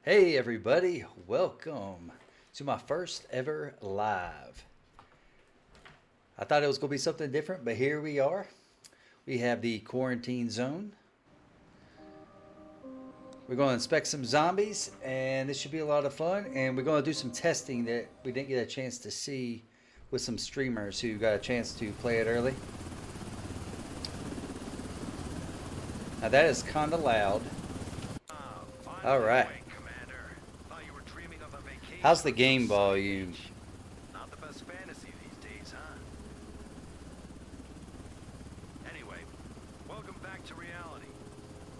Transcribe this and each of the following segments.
Hey everybody, welcome to my first ever live. I thought it was going to be something different, but here we are. We have the quarantine zone. We're going to inspect some zombies, and this should be a lot of fun. And we're going to do some testing that we didn't get a chance to see with some streamers who got a chance to play it early. Now that is kind of loud. All right. How's the game volume? Not the best fantasy these days, huh? Anyway, welcome back to reality.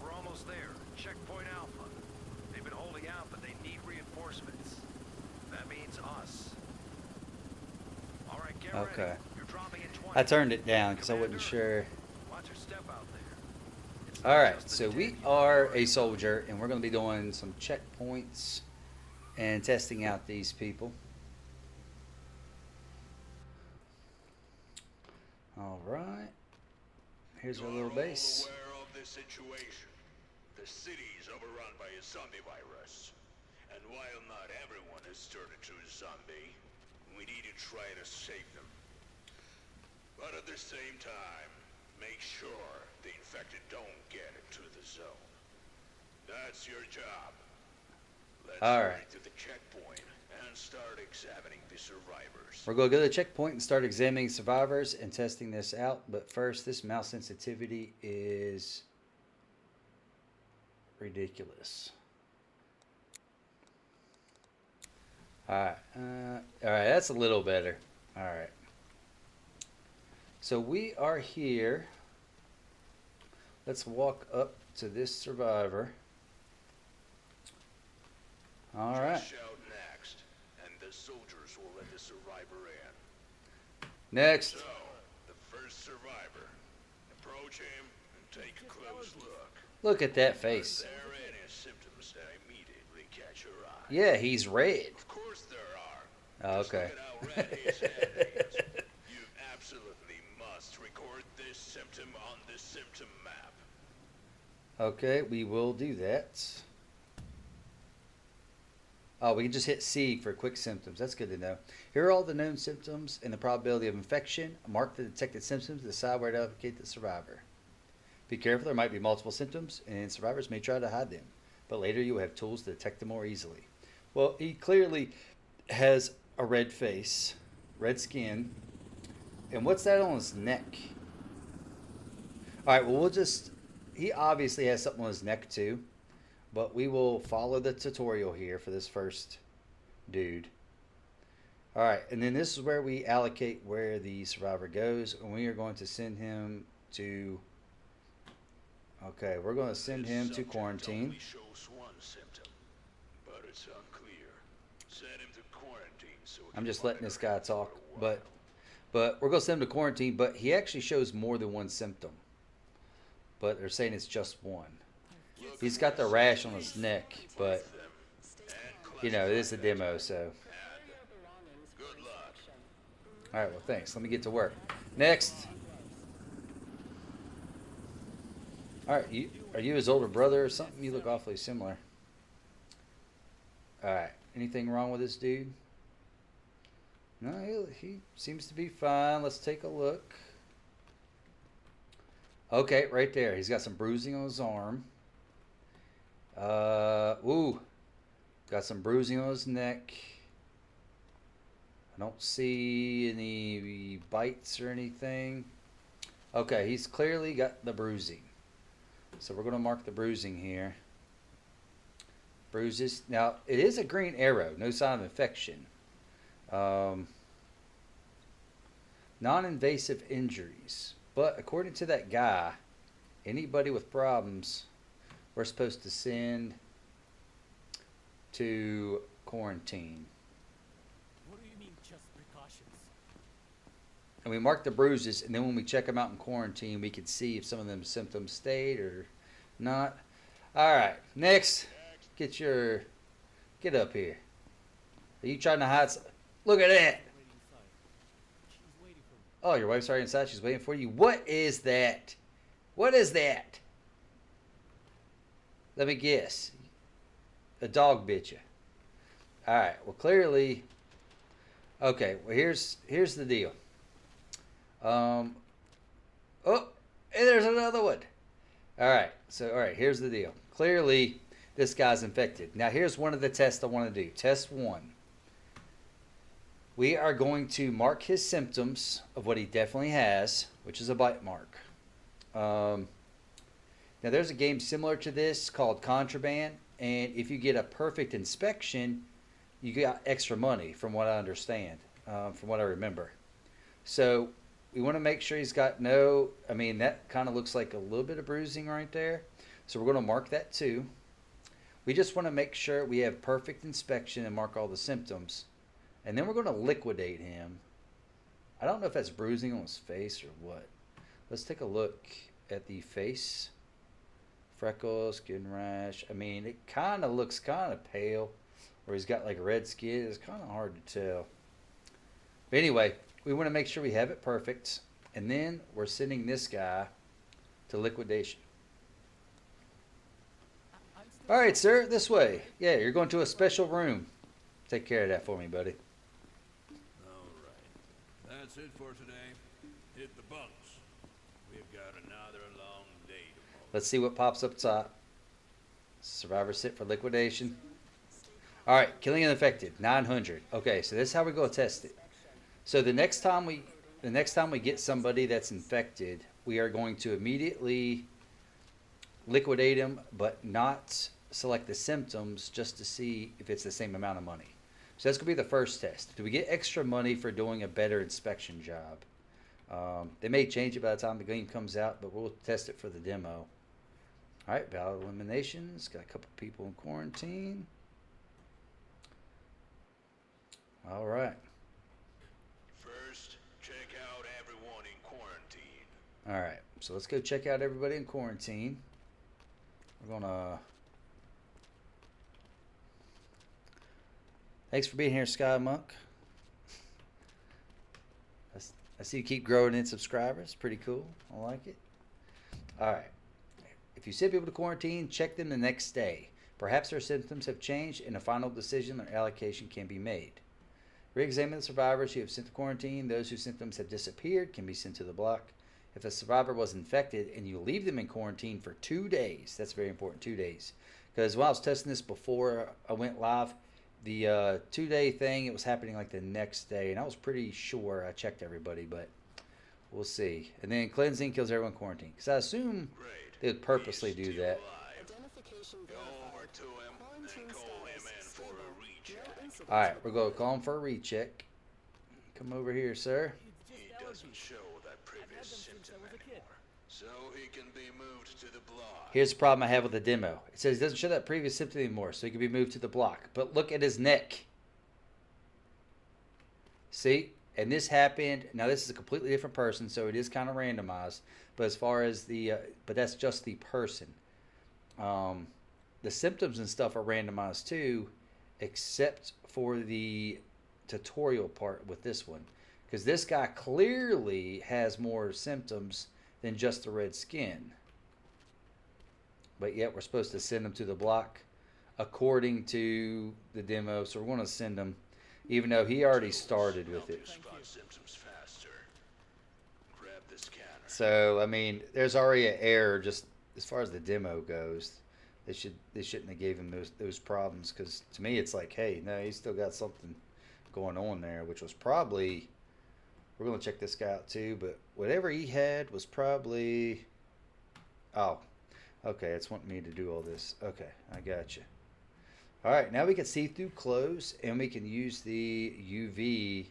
We're almost there. Checkpoint Alpha. They've been holding out, but they need reinforcements. That means us. All right, get ready. Okay. You're dropping in 20. I turned it down because I wasn't sure. Watch your step out there. It's All not right, just so the we dead are you a soldier, and we're going to be doing some checkpoints and testing out these people. All right, here's our little base. Aware of the situation. The city is overrun by a zombie virus. And while not everyone has turned into a zombie, we need to try to save them. But at the same time, make sure the infected don't get into the zone. That's your job. Let's All go right. to the checkpoint and start examining the survivors. We're going to go to the checkpoint and start examining survivors and testing this out. But first, this mouse sensitivity is ridiculous. All right, that's a little better. All right. So we are here. Let's walk up to this survivor. All right. Just shout next, and the soldiers will let the survivor in. Next. So, the first survivor. Approach him and take a close look. Look at that Are face. there any symptoms that immediately catch your eye? Yeah, he's red. Of course there are. Oh, Just okay. look at how red his head is. You absolutely must record this symptom on the symptom map. Okay, we will do that. Oh, we can just hit C for quick symptoms. That's good to know. Here are all the known symptoms and the probability of infection. Mark the detected symptoms to decide where to allocate the survivor. Be careful, there might be multiple symptoms, and survivors may try to hide them. But later you will have tools to detect them more easily. Well, he clearly has a red face, red skin. And what's that on his neck? All right, well, he obviously has something on his neck too. But we will follow the tutorial here for this first dude. All right, and then this is where we allocate where the survivor goes. And we are going to send him to... Okay, we're going to send him to quarantine. Only shows one symptom, but it's unclear. Send him to quarantine so we I'm can just letting this guy monitor him talk. for a while. But we're going to send him to quarantine. But he actually shows more than one symptom. But they're saying it's just one. He's got the rash on his neck, but, you know, it is a demo, so. Good luck. All right, well, thanks. Let me get to work. Next. All right, are you his older brother or something? You look awfully similar. All right, anything wrong with this dude? No, he seems to be fine. Let's take a look. Okay, right there. He's got some bruising on his arm. Ooh, got some bruising on his neck. I don't see any bites or anything. Okay, he's clearly got the bruising. So we're going to mark the bruising here. Bruises. Now, it is a green arrow. No sign of infection. Non-invasive injuries. But according to that guy, anybody with problems, we're supposed to send to quarantine. What do you mean, just precautions? And we mark the bruises, and then when we check them out in quarantine, we can see if some of them symptoms stayed or not. All right, next. Get up here. Are you trying to hide? Look at that. Waiting inside. She's waiting for me. Oh, your wife's already inside. She's waiting for you. What is that? What is that? Let me guess. A dog bit you. All right. Well, clearly. Okay. Well, here's the deal. Oh, and there's another one. All right. So, all right. Here's the deal. Clearly, this guy's infected. Now, here's one of the tests I want to do. Test 1. We are going to mark his symptoms of what he definitely has, which is a bite mark. Now, there's a game similar to this called Contraband, and if you get a perfect inspection, you got extra money, from what I understand, from what I remember. So we want to make sure he's got no, I mean, that kind of looks like a little bit of bruising right there. So we're going to mark that too. We just want to make sure we have perfect inspection and mark all the symptoms. And then we're going to liquidate him. I don't know if that's bruising on his face or what. Let's take a look at the face. Freckles, skin rash. I mean, it kind of looks kind of pale. Or he's got like red skin. It's kind of hard to tell. But anyway, we want to make sure we have it perfect. And then we're sending this guy to liquidation. All right, sir, this way. Yeah, you're going to a special room. Take care of that for me, buddy. All right. That's it for today. Hit the bunks. We've got another long day tomorrow. Let's see what pops up top. Survivor sit for liquidation. All right, killing an infected, 900. Okay, so this is how we go test it. So the next time we get somebody that's infected, we are going to immediately liquidate him, but not select the symptoms just to see if it's the same amount of money. So that's going to be the first test. Do we get extra money for doing a better inspection job? They may change it by the time the game comes out, but we'll test it for the demo. All right, valid eliminations. Got a couple people in quarantine. All right. First, check out everyone in quarantine. All right, so let's go check out everybody in quarantine. We're gonna. Thanks for being here, Sky Monk. I see you keep growing in subscribers. Pretty cool. I like it. All right. If you send people to quarantine, check them the next day. Perhaps their symptoms have changed and a final decision or allocation can be made. Re-examine the survivors you have sent to quarantine. Those whose symptoms have disappeared can be sent to the block. If a survivor was infected and you leave them in quarantine for 2 days, that's very important, 2 days. Because when I was testing this before I went live, the 2-day thing, it was happening like the next day. And I was pretty sure I checked everybody, but we'll see. And then cleansing kills everyone in quarantine. Because I assume they would purposely do that. Go over to him and call him in for a recheck. All right, we're going to call him for a recheck. Come over here, sir. He doesn't show that previous symptom anymore, so he can be moved to the block. Here's the problem I have with the demo. It says it doesn't show that previous symptom anymore, so he can be moved to the block. But look at his neck. See? And this happened. Now, this is a completely different person, so it is kind of randomized. But as far as the, but that's just the person. The symptoms and stuff are randomized too, except for the tutorial part with this one. Because this guy clearly has more symptoms than just the red skin. But yet we're supposed to send him to the block according to the demo. So we're going to send him, even though he already started with it. Spot symptoms faster. Grab the scanner. So, I mean, there's already an error just as far as the demo goes. They shouldn't have gave him those problems, because to me it's like, hey, no, he's still got something going on there, which was probably, we're going to check this guy out too, but whatever he had was probably, oh, okay, it's wanting me to do all this. Okay, I got you. All right, now we can see through clothes, and we can use the UV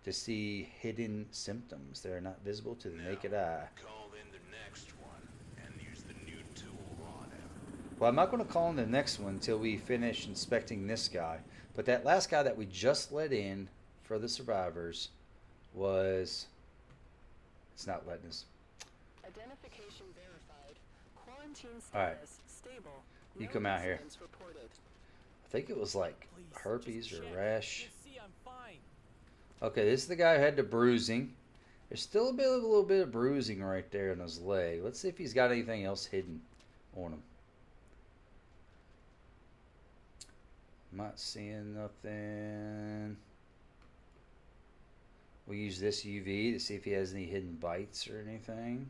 to see hidden symptoms that are not visible to the naked eye. Call in the next one and use the new tool on him. Well, I'm not going to call in the next one until we finish inspecting this guy. But that last guy that we just let in for the survivors was... It's not letting us. Identification verified. Quarantine status All right. stable. You No come out here. incidents reported. I think it was like herpes or rash. You see, I'm fine. Okay, this is the guy who had the bruising. There's still a little bit of bruising right there in his leg. Let's see if he's got anything else hidden on him. I'm not seeing nothing. We'll use this UV to see if he has any hidden bites or anything.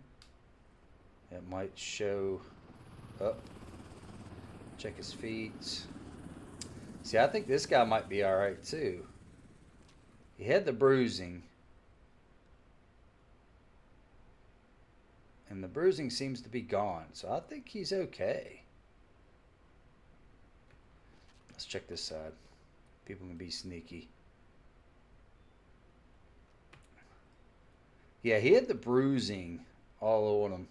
It might show up. Check his feet. See, I think this guy might be alright too. He had the bruising. And the bruising seems to be gone, so I think he's okay. Let's check this side. People can be sneaky. Yeah, he had the bruising all on him.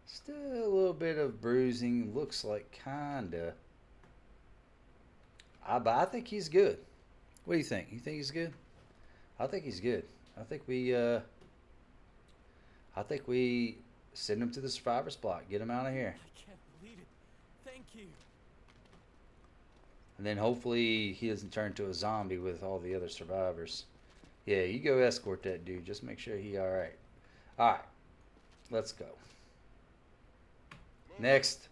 Still a little bit of bruising. Looks like kinda. But I think he's good. What do you think? You think he's good? I think he's good. I think we send him to the survivor's block. Get him out of here. I can't believe it. Thank you. And then hopefully he doesn't turn into a zombie with all the other survivors. Yeah, you go escort that dude. Just make sure he alright. Alright. Let's go. Next.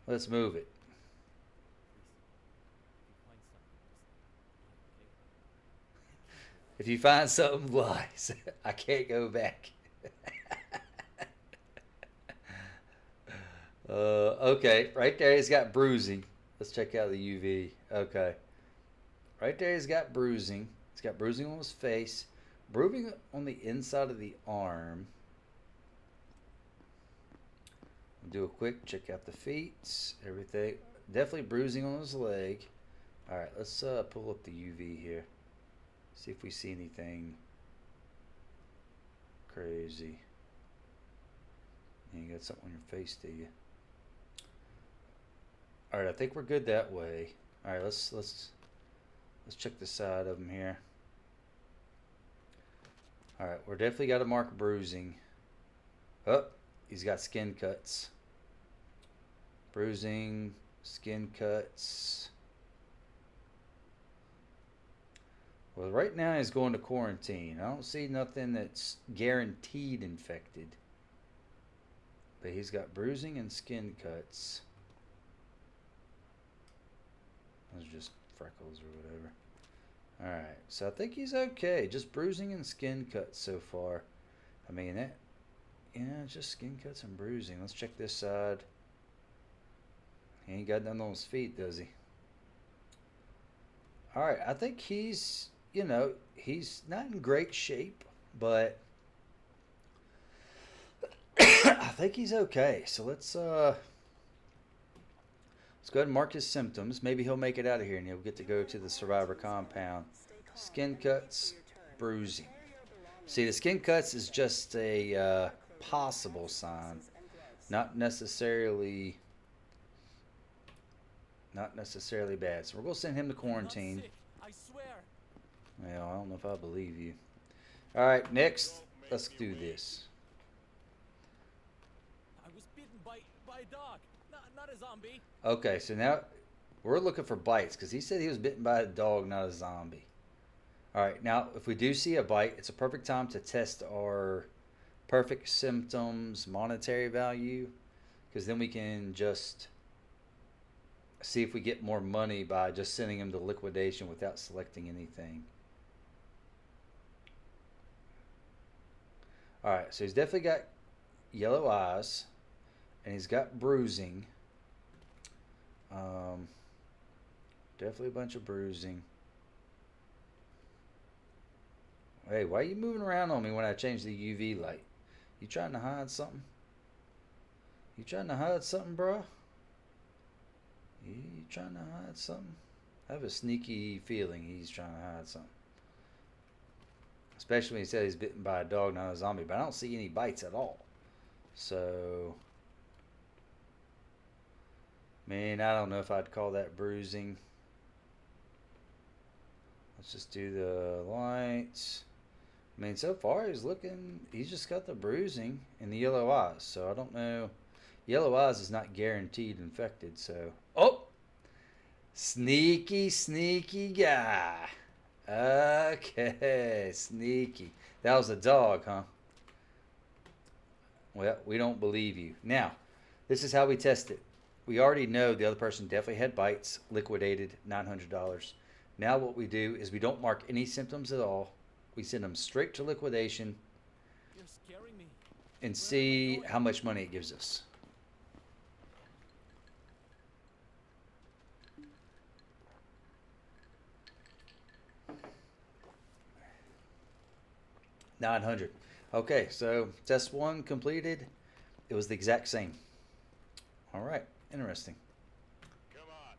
Let's move it. Please, you find something. If you find something, lies. I can't go back. Okay, right there he's got bruising. Let's check out the UV. Okay. Right there he's got bruising. He's got bruising on his face. Bruising on the inside of the arm. We'll do a quick check out the feet. Everything. Definitely bruising on his leg. Alright, let's pull up the UV here. See if we see anything crazy. You got something on your face, do you? All right, I think we're good that way. All right, let's check the side of him here. All right, we're definitely got to mark bruising. Oh, he's got skin cuts. Bruising, skin cuts. Well, right now he's going to quarantine. I don't see nothing that's guaranteed infected. But he's got bruising and skin cuts. Those are just freckles or whatever. Alright, so I think he's okay. Just bruising and skin cuts so far. I mean, that, yeah, just skin cuts and bruising. Let's check this side. He ain't got nothing on his feet, does he? Alright, I think he's, you know, he's not in great shape, but I think he's okay. So let's go ahead and mark his symptoms. Maybe he'll make it out of here and he'll get to go to the survivor compound. Skin cuts, bruising. See, the skin cuts is just a possible sign, not necessarily bad. So we're gonna send him to quarantine. I swear. Well, I don't know if I believe you. All right, next, let's do this. I was bitten by a dog, not a zombie. Okay, so now we're looking for bites because he said he was bitten by a dog, not a zombie. All right, now if we do see a bite, it's a perfect time to test our perfect symptoms monetary value, because then we can just see if we get more money by just sending him to liquidation without selecting anything. All right, so he's definitely got yellow eyes, and he's got bruising. Definitely a bunch of bruising. Hey, why are you moving around on me when I change the UV light? You trying to hide something? You trying to hide something, bro? You trying to hide something? I have a sneaky feeling he's trying to hide something. Especially when he said he's bitten by a dog, not a zombie. But I don't see any bites at all. So, man, I don't know if I'd call that bruising. Let's just do the lights. I mean, so far he's just got the bruising and the yellow eyes. So I don't know. Yellow eyes is not guaranteed infected. So, oh, sneaky, sneaky guy. Okay, sneaky. That was a dog, huh? Well, we don't believe you. Now, this is how we test it. we already know the other person definitely had bites, liquidated, $900. Now what we do is we don't mark any symptoms at all. We send them straight to liquidation You're scaring me. and see how much money it gives us. $900. Okay, so test 1 completed. It was the exact same. All right, interesting. Come on.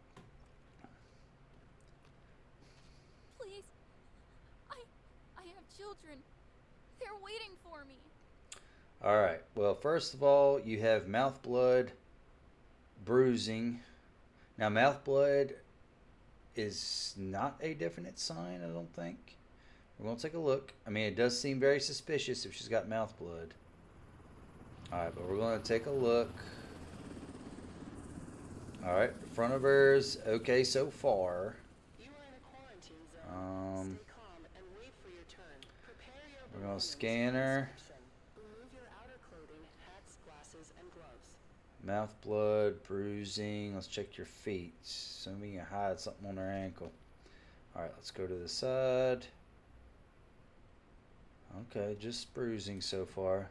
Please. I have children. They're waiting for me. All right, well, first of all, you have mouth blood, bruising. Now, mouth blood is not a definite sign, I don't think. We're going to take a look. I mean, it does seem very suspicious if she's got mouth blood. All right, but we're going to take a look. All right, front of hers, okay so far. You are in a quarantine zone. Stay calm and wait for your turn. Prepare your We're going to belongings scan for her. inspection. Remove your outer clothing, hats, glasses, and gloves. Mouth blood, bruising. Let's check your feet. So we can hide something on her ankle. All right, let's go to the side. Okay, just bruising so far.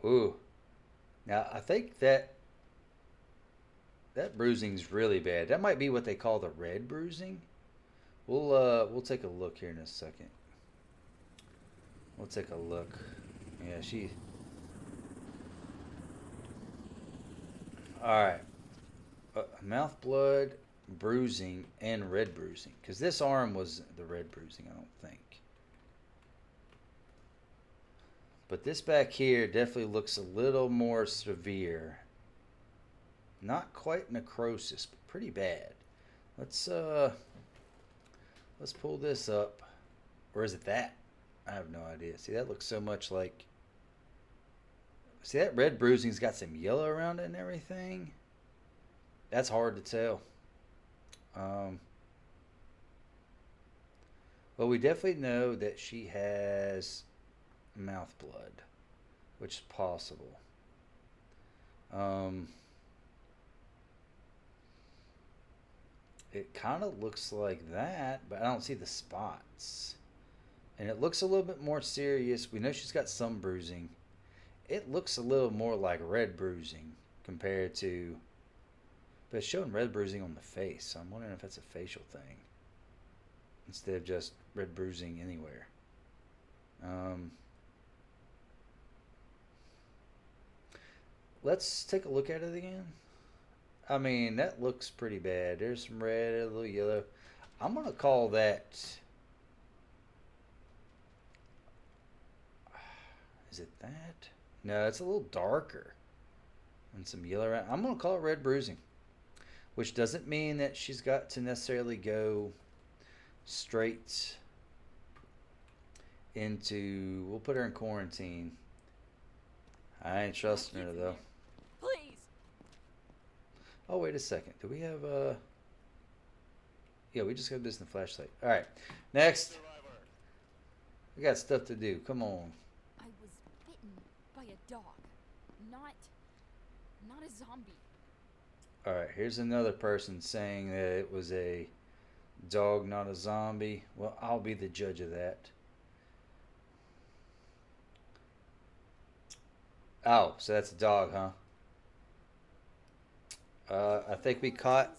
Ooh. Now, I think that bruising's really bad. That might be what they call the red bruising. We'll take a look here in a second. We'll take a look. Yeah, she... Alright. Mouth blood, bruising, and red bruising. Because this arm was the red bruising, I don't think. But this back here definitely looks a little more severe. Not quite necrosis, but pretty bad. Let's pull this up. Or is it that? I have no idea. See, that looks so much like... See, that red bruising's got some yellow around it and everything. That's hard to tell. Well, we definitely know that she has mouth blood, which is possible. It kind of looks like that, but I don't see the spots. And it looks a little bit more serious. We know she's got some bruising. It looks a little more like red bruising compared to... But it's showing red bruising on the face, so I'm wondering if that's a facial thing. Instead of just red bruising anywhere. Let's take a look at it again. I mean, that looks pretty bad. There's some red, a little yellow. I'm going to call that... Is it that? No, it's a little darker. And some yellow around. I'm going to call it red bruising. Which doesn't mean that she's got to necessarily go straight into... We'll put her in quarantine. I ain't trusting her, though. Please. Oh, wait a second. Do we have a... Yeah, we just got this in the flashlight. All right. Next. Survivor. We got stuff to do. Come on. I was bitten by a dog. Not a zombie. All right. Here's another person saying that it was a dog, not a zombie. Well, I'll be the judge of that. Oh, so that's a dog, huh? I think we caught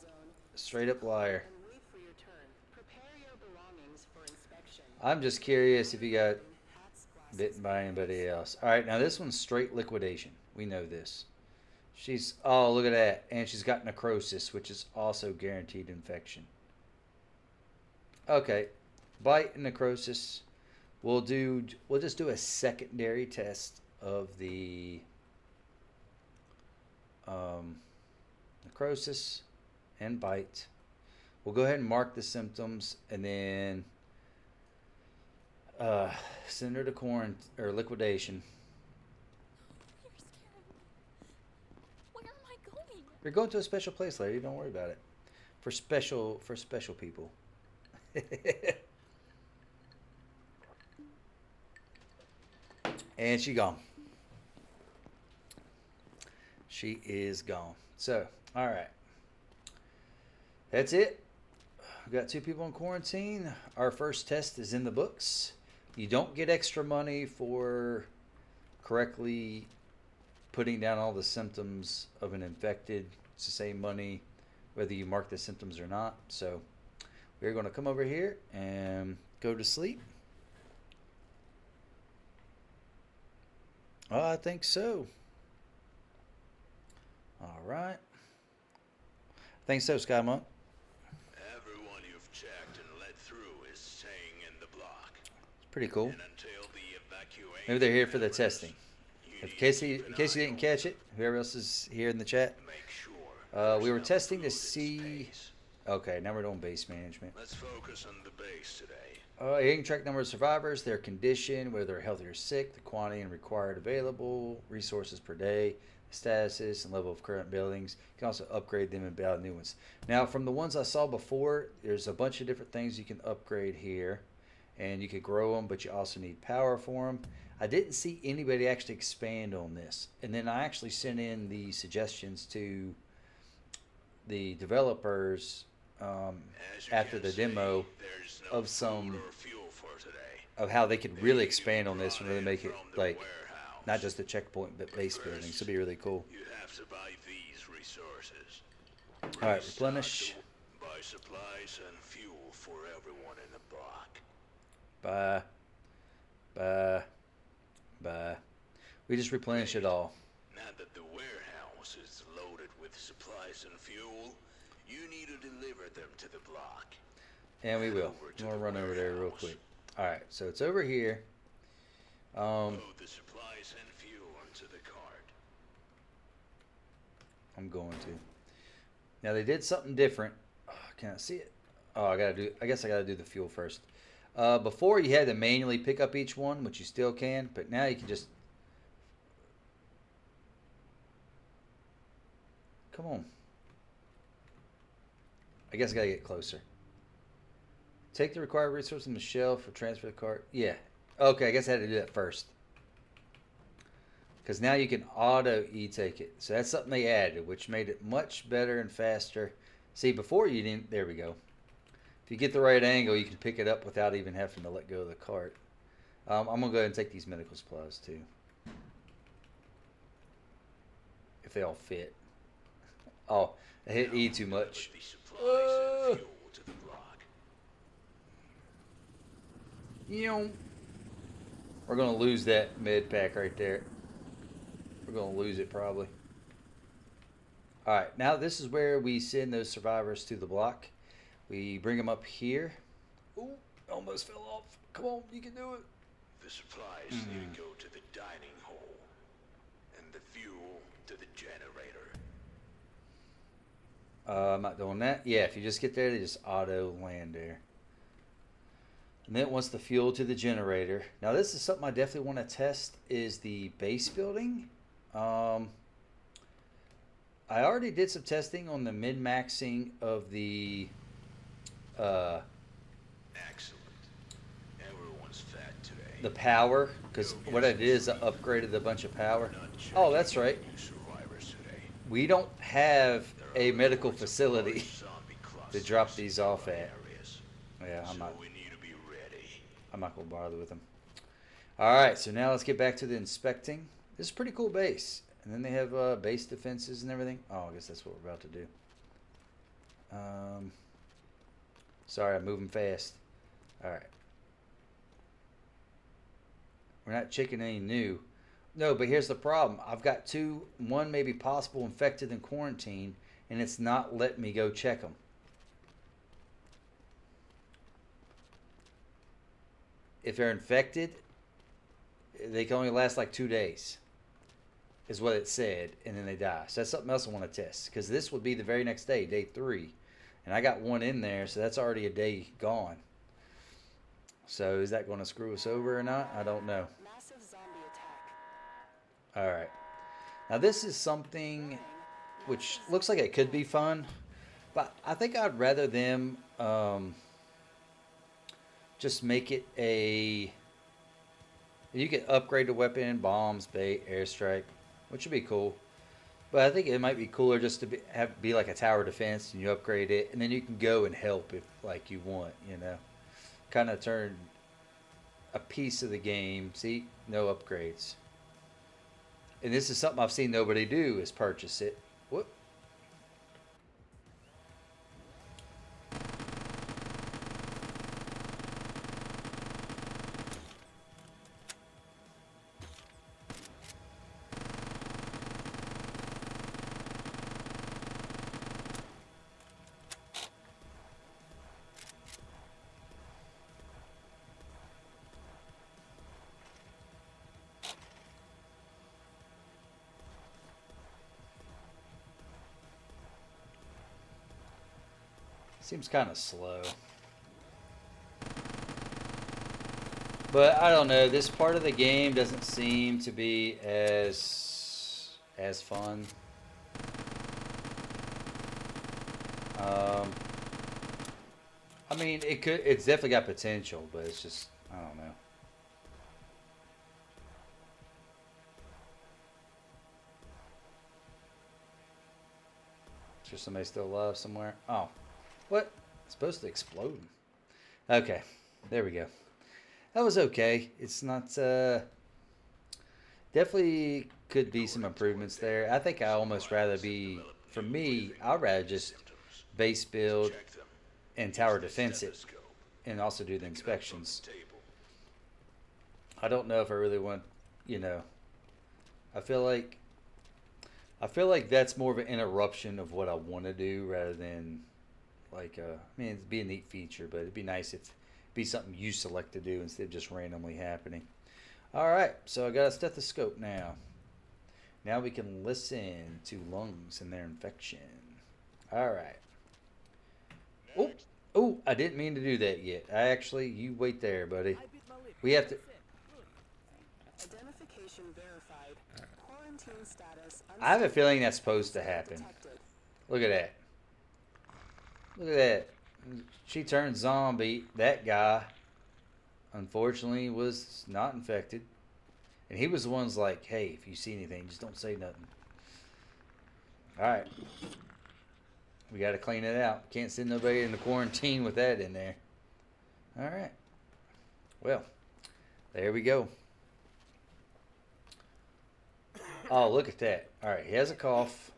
a straight up liar. And wait for your turn. Prepare your belongings for inspection. I'm just curious if you got Hats, glasses, bitten by anybody else. All right, now this one's straight liquidation. We know this. She's, oh, look at that. And she's got necrosis, which is also guaranteed infection. Okay, bite and necrosis. We'll just do a secondary test of the necrosis and bite. We'll go ahead and mark the symptoms and then send her to quarantine or liquidation. You're scaring me. Where am I going? You're going to a special place, lady. Don't worry about it. For special people. And she gone. She is gone. So, all right. That's it. We got 2 people in quarantine. Our first test is in the books. You don't get extra money for correctly putting down all the symptoms of an infected. It's the same money whether you mark the symptoms or not. So we're going to come over here and go to sleep. Oh, I think so. All right. I think so, Sky Monk. Everyone you've checked and let through is staying in the block. It's pretty cool. And until the evacuation Maybe they're here for the happens, testing. you In need case to you keep an didn't eye catch it, whoever else is here in the chat, Make sure we were there's testing to enough food in see. space. Okay, now we're doing base management. Let's focus on the base today. You can track number of survivors, their condition, whether they're healthy or sick, the quantity and required available resources per day, statuses, and level of current buildings. You can also upgrade them and build new ones. Now, from the ones I saw before, there's a bunch of different things you can upgrade here, and you could grow them, but you also need power for them. I didn't see anybody actually expand on this, and then I actually sent in the suggestions to the developers As you after can the see, demo there's no of some food or fuel for today. of how they could really Anything expand you on this and brought really in make it from the like warehouse. not just a checkpoint but base building. So it'd be really cool. You have to buy these resources. All right, Restock replenish. to buy supplies and fuel for everyone in the block. Bye. We just replenish it all. Now that the warehouse is loaded with supplies and fuel, you need to deliver them to the block. And we will. Over to I'm gonna the run over there real warehouse. quick. All right, so it's over here. Load the supplies and fuel onto the cart. I'm going to. Now they did something different. Oh, can I see it? Oh, I guess I gotta do the fuel first. Before you had to manually pick up each one, which you still can, but now you can just. Come on. I guess I gotta get closer. Take the required resource from the shelf or transfer the cart. Yeah. Okay, I guess I had to do that first. Because now you can auto e-take it. So that's something they added, which made it much better and faster. See, before you didn't. There we go. If you get the right angle, you can pick it up without even having to let go of the cart. I'm going to go ahead and take these medical supplies too. If they all fit. Oh, I hit E too much. Put the supplies and fuel to the block. We're going to lose that med pack right there. We're going to lose it probably. Alright, now this is where we send those survivors to the block. We bring them up here. Ooh, almost fell off. Come on, you can do it. The supplies need to go to the dining hall, and the fuel to the generator. I'm not doing that. Yeah, if you just get there, they just auto land there. And then it wants the fuel to the generator. Now this is something I definitely want to test is the base building. I already did some testing on the min-maxing of the Excellent. Everyone's fed today. the power, because what I did is I upgraded a bunch of power. Not Oh, that's right. checking new survivors today. We don't have There a are medical reports of facility large zombie to drop clusters these in off nearby at. areas. Yeah, So we need to be ready. I'm not gonna bother with them. All right, so now let's get back to the inspecting. This is a pretty cool base, and then they have base defenses and everything. Oh, I guess that's what we're about to do. Sorry, I'm moving fast. All right. We're not checking any new. No, but here's the problem. I've got one maybe possible infected in quarantine, and it's not letting me go check them. If they're infected, they can only last like 2 days, is what it said, and then they die. So that's something else I want to test, because this would be the very next day, day 3. And I got one in there, so that's already a day gone. So is that going to screw us over or not? I don't know. Massive zombie attack. All right. Now this is something which looks like it could be fun, but I think I'd rather them just make it a... You can upgrade the weapon, bombs, bait, airstrike, which would be cool. But I think it might be cooler just to be like a tower defense, and you upgrade it, and then you can go and help if like you want, you know. Kind of turn a piece of the game. See, no upgrades. And this is something I've seen nobody do is purchase it. Whoop. Seems kind of slow. But I don't know. This part of the game doesn't seem to be as fun. I mean, it could. It's definitely got potential, but it's just I don't know. Is there somebody still alive somewhere? Oh, what? It's supposed to explode. Okay, there we go. That was okay. It's not. Definitely could be some improvements there. I think I almost rather be. For me, I'd rather just base build and tower defense it, and also do the inspections. I don't know if I really want. You know, I feel like that's more of an interruption of what I want to do rather than like I mean it'd be a neat feature, but it'd be nice if it'd be something you select to do instead of just randomly happening. All right, so I got a stethoscope now. Now we can listen to lungs and their infection. All right. Oh, I didn't mean to do that yet. You wait there, buddy. I bit my lip. We have to. Look. Identification verified. Quarantine status. I have a feeling that's supposed to happen. Detected. Look at that. Look at that. She turned zombie. That guy, unfortunately, was not infected. And he was the one's like, hey, if you see anything, just don't say nothing. Alright. We got to clean it out. Can't send nobody into quarantine with that in there. Alright. Well, there we go. Oh, look at that. Alright, he has a cough.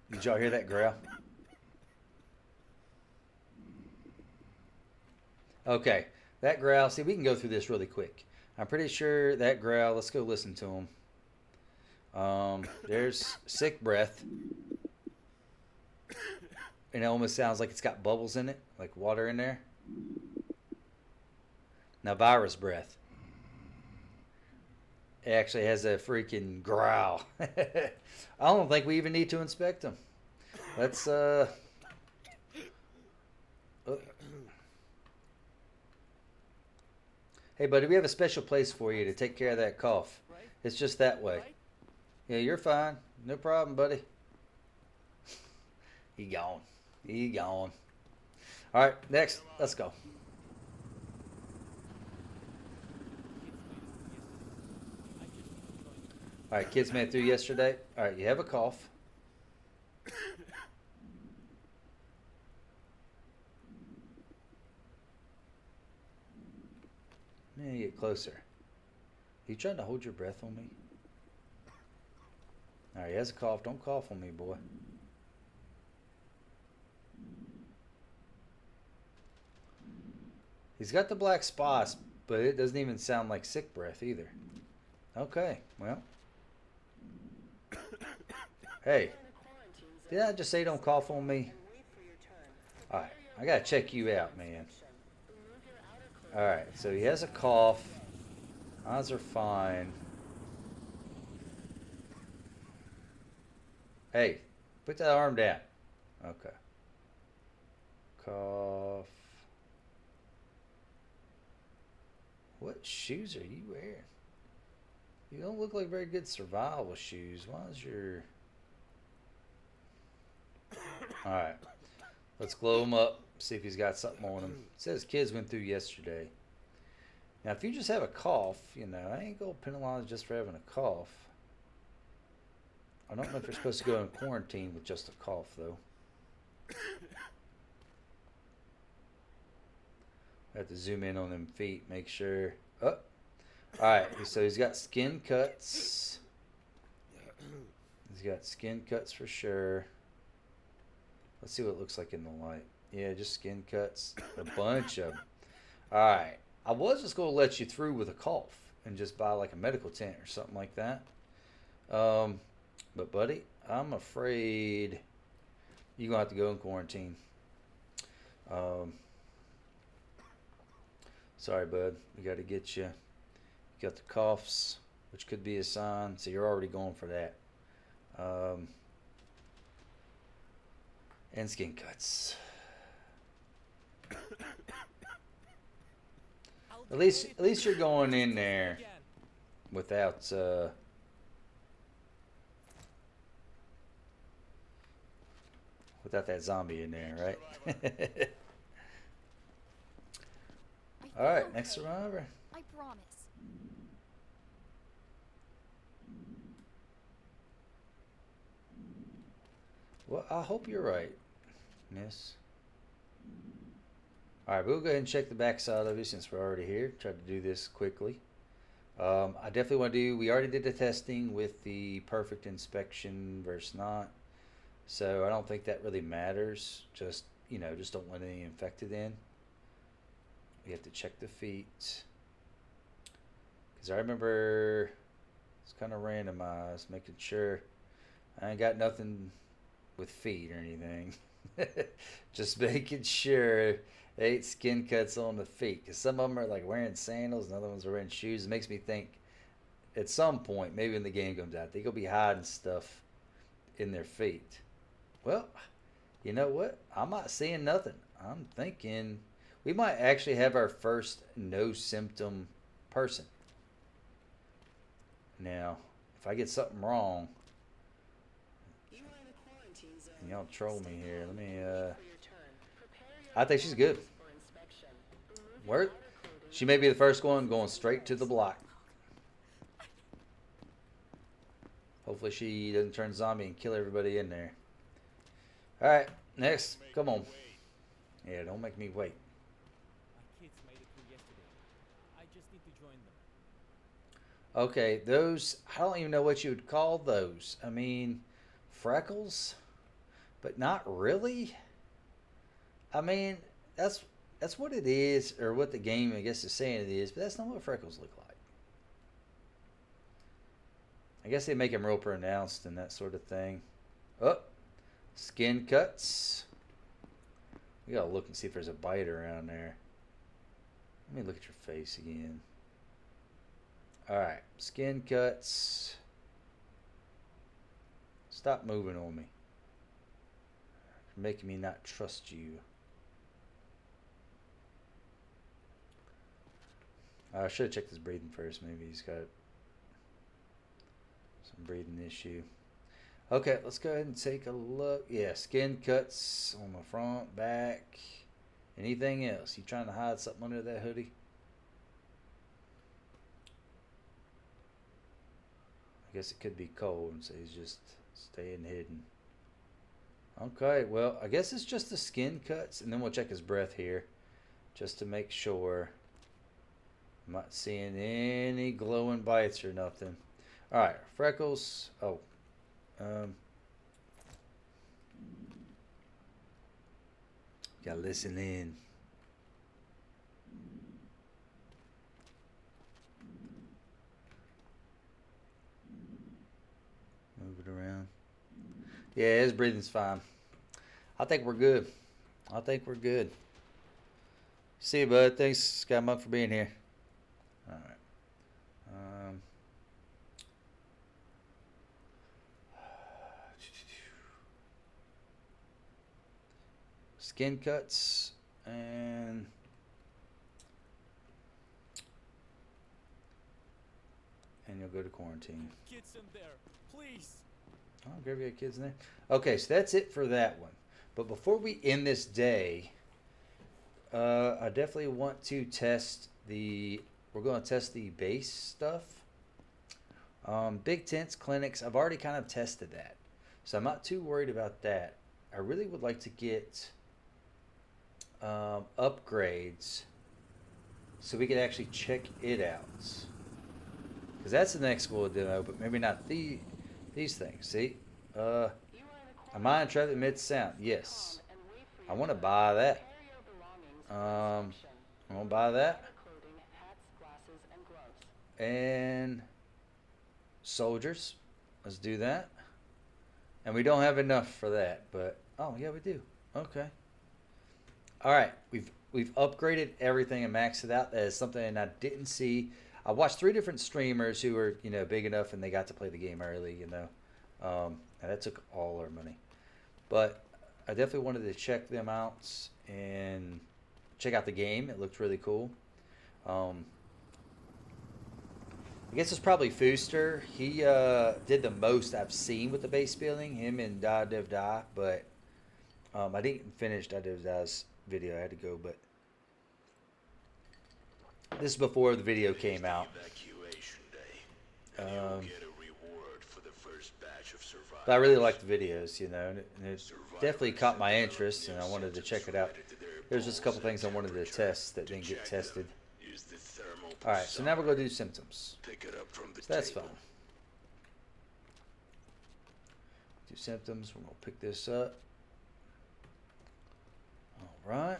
Did y'all hear that growl? Okay, that growl. See, we can go through this really quick. I'm pretty sure that growl. Let's go listen to him. There's sick breath. And it almost sounds like it's got bubbles in it, like water in there. Now, virus breath. It actually has a freaking growl. I don't think we even need to inspect them. Let's Hey buddy, we have a special place for you to take care of that cough. Right? It's just that way. Right? Yeah, you're fine. No problem, buddy. He gone. He gone. Alright, next. Let's go. Alright, kids made it through yesterday. Alright, you have a cough. Let me get closer. Are you trying to hold your breath on me? Alright, he has a cough. Don't cough on me, boy. He's got the black spots, but it doesn't even sound like sick breath either. Okay, well. Hey, did I just say don't cough on me? Alright, I gotta check you out, man. Alright, so he has a cough. Eyes are fine. Hey, put that arm down. Okay. Cough. What shoes are you wearing? You don't look like very good survival shoes. Why is your... Alright. Let's glow them up. See if he's got something on him. It says kids went through yesterday. Now, if you just have a cough, you know, I ain't gonna penalize just for having a cough. I don't know if you're supposed to go in quarantine with just a cough, though. I have to zoom in on them feet, make sure. Oh, all right. So he's got skin cuts. He's got skin cuts for sure. Let's see what it looks like in the light. Yeah, just skin cuts. A bunch of them. All right. I was just going to let you through with a cough and just buy like a medical tent or something like that. But, buddy, I'm afraid you're going to have to go in quarantine. Sorry, bud. We got to get you. You got the coughs, which could be a sign. So you're already going for that. And skin cuts. At least you're going in there without that zombie in there, right? All right, next survivor. I promise. Well, I hope you're right, miss. All right, we'll go ahead and check the backside of you since we're already here. Try to do this quickly. I definitely want to do, we already did the testing with the perfect inspection versus not. So I don't think that really matters. Just, you know, just don't let any infected in. We have to check the feet. Because I remember it's kind of randomized, making sure I ain't got nothing with feet or anything. Just making sure they ain't skin cuts on the feet. Because some of them are like wearing sandals and other ones are wearing shoes. It makes me think at some point, maybe when the game comes out, they're going to be hiding stuff in their feet. Well, you know what? I'm not seeing nothing. I'm thinking we might actually have our first no symptom person. Now, if I get something wrong, You are in a quarantine zone. and y'all troll me here. Let me, For your turn. Prepare your I think she's good. for inspection. Remove your Where? water clothing. She may be the first one going straight to the block. Hopefully she doesn't turn zombie and kill everybody in there. All right, next. Come on. Yeah, don't make me wait. My kids made it through yesterday. I just need to join them. Okay, those, I don't even know what you would call those. I mean, freckles, but not really. I mean, that's what it is, or what the game, I guess, is saying it is, but that's not what freckles look like. I guess they make them real pronounced and that sort of thing. Oh, skin cuts. We gotta look and see if there's a bite around there. Let me look at your face again. Alright, skin cuts. Stop moving on me. You're making me not trust you. I should have checked his breathing first. Maybe he's got some breathing issue. Okay, let's go ahead and take a look. Yeah, skin cuts on the front, back. Anything else? You trying to hide something under that hoodie? I guess it could be cold, and so he's just staying hidden. Okay, well, I guess it's just the skin cuts, and then we'll check his breath here, just to make sure. I'm not seeing any glowing bites or nothing. All right, freckles. Oh, gotta listen in. Move it around. Yeah, his breathing's fine. I think we're good. I think we're good. See you, bud. Thanks, Sky Monk, for being here. All right. Skin cuts and you'll go to quarantine. Kids in there, please. Oh, grab your kids in there. Okay, so that's it for that one. But before we end this day, I definitely want to test the. We're going to test the base stuff. Big tents, clinics. I've already kind of tested that, so I'm not too worried about that. I really would like to get upgrades so we could actually check it out. Because that's the next school demo, but maybe not these things. See, a mine trap that mid sound. Yes, I want to buy that. I want to buy that. And soldiers, let's do that. And we don't have enough for that, but oh yeah, we do. Okay. All right, we've upgraded everything and maxed it out. That is something I didn't see. I watched 3 different streamers who were big enough and they got to play the game early. And that took all our money, but I definitely wanted to check them out and check out the game. It looked really cool. I guess it's probably Fooster. He did the most I've seen with the base building, him and Da Dev Da, but I didn't finish Da Dev Da's video. I had to go, but this is before the video came out. Evacuation day. And you'll get a reward for the first batch of survivors. But I really liked the videos, and it definitely caught my interest, and I wanted to check it out. There's just a couple things I wanted to test that didn't get tested. All right, so now we're going to do symptoms. Pick it up from the So that's table. fine. Do symptoms. We're going to pick this up. All right.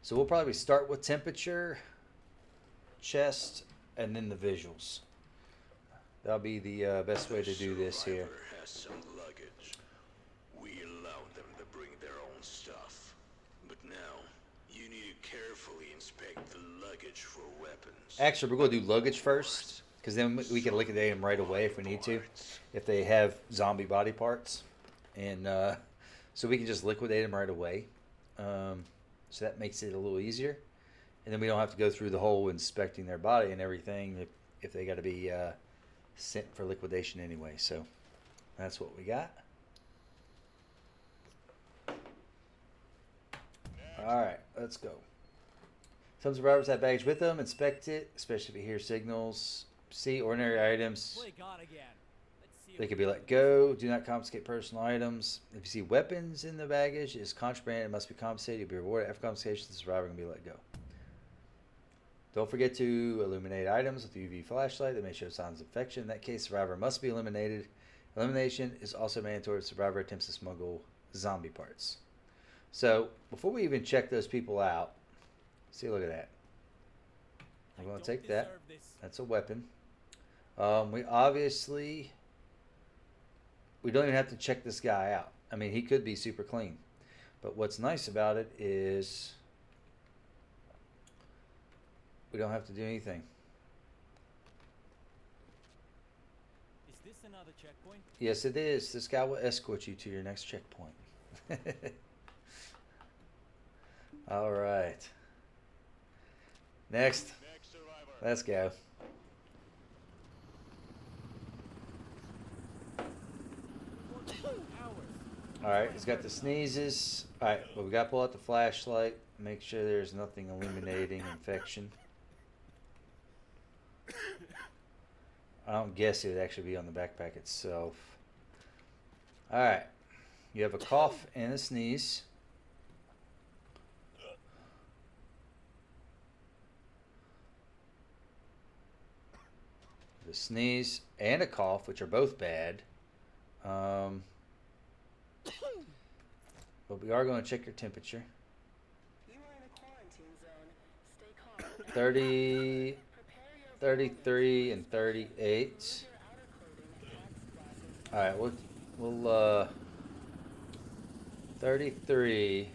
So we'll probably start with temperature, chest, and then the visuals. That'll be the best way to do this here. Survivor has some luggage. We allowed them to bring their own stuff. But now, you need to carefully inspect the luggage for weapons. Actually, we're going to do luggage first, because then we can liquidate them right away if we need to, if they have zombie body parts. And so we can just liquidate them right away. So that makes it a little easier. And then we don't have to go through the whole inspecting their body and everything if they got to be sent for liquidation anyway. So that's what we got. All right, let's go. Some survivors have baggage with them. Inspect it, especially if you hear signals. See ordinary items. Play God again. Let's see They if can we be let go. Do not confiscate personal items. If you see weapons in the baggage, it is contraband. It must be confiscated. You'll be rewarded. After confiscation, the survivor can be let go. Don't forget to illuminate items with a UV flashlight that may show signs of infection. In that case, survivor must be eliminated. Elimination is also mandatory if survivor attempts to smuggle zombie parts. So before we even check those people out, see, look at that. We're going to take that. That's a weapon. We obviously, we don't even have to check this guy out. I mean, he could be super clean. But what's nice about it is we don't have to do anything. Is this another checkpoint? Yes, it is. This guy will escort you to your next checkpoint. All right. Next. Let's go. All right, he's got the sneezes. All right, well, we got to pull out the flashlight. Make sure there's nothing illuminating infection. I don't guess it would actually be on the backpack itself. All right, you have a cough and a sneeze. The sneeze and a cough, which are both bad. But we are going to check your temperature. You are in a quarantine zone. Stay calm. 30, 33, and 38. All right, we'll 33.